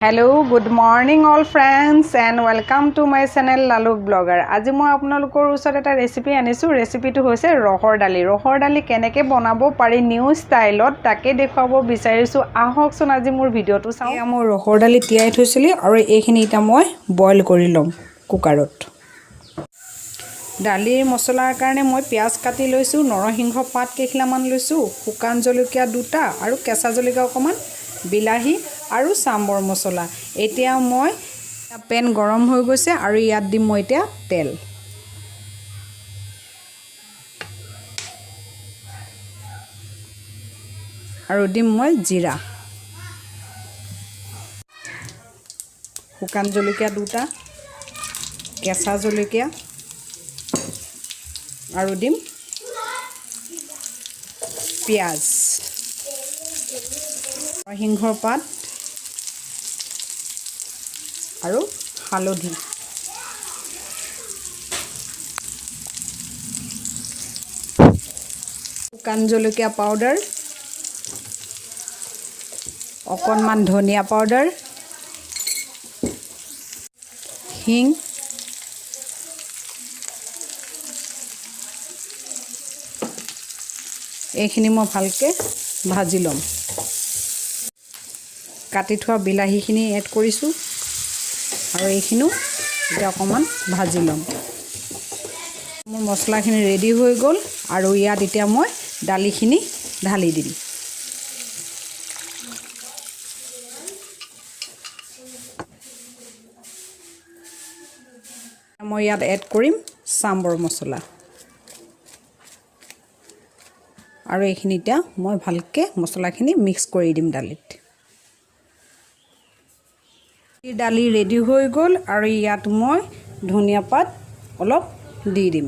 Hello, good morning all friends and welcome to my channel Laluk Blogger. আজি মই আপোনালোকৰ ওচৰত এটা ৰেচিপি আনিছো। ৰেচিপিটো হৈছে ৰহৰ দালি। ৰহৰ দালি কেনেকৈ বনাব পাৰি নিউ ষ্টাইলত তাকে দেখুৱাব বিচাৰিছো। আহকচোন আজি মোৰ ভিডিওটো চাওঁ। এয়া মই ৰহৰ দালি তিয়াই থৈছিলি আৰু এইখিনি এটা মই বইল কৰি লম কুকাৰত। দালিৰ মছলাৰ কাৰণে মই পিয়াজ কাটি লৈছো, নৰসিংহ পাত কেইখিলামান লৈছো, শুকান জলকীয়া দুটা আৰু কেঁচা জলকীয়া অকমান, বিলাহী আৰু সাম্বৰ মছলা। এতিয়া মই পেন গৰম হৈ গৈছে আৰু ইয়াত দিম মই এতিয়া তেল। আৰু দিম মই জিৰা, শুকান জলকীয়া দুটা, কেঁচা জলকীয়া আৰু দিম পিয়াজ, নৰসিংহৰ পাত আৰু হালধি। শুকান জলকীয়া পাউডাৰ, অকণমান ধনিয়া পাউডাৰ, হিং, এইখিনি মই ভালকৈ ভাজি ল'ম। কাটি থোৱা বিলাহীখিনি এড কৰিছোঁ আৰু এইখিনিও এতিয়া অকণমান ভাজি ল'ম। মোৰ মছলাখিনি ৰেডি হৈ গ'ল আৰু ইয়াত এতিয়া মই দালিখিনি ঢালি দিম। মই ইয়াত এড কৰিম সাম্বৰ মছলা আৰু এইখিনি এতিয়া মই ভালকৈ মছলাখিনি মিক্স কৰি দিম দালিত। দালি ৰেডি হৈ গ'ল আৰু ইয়াত মই ধনিয়া পাত অলপ দি দিম।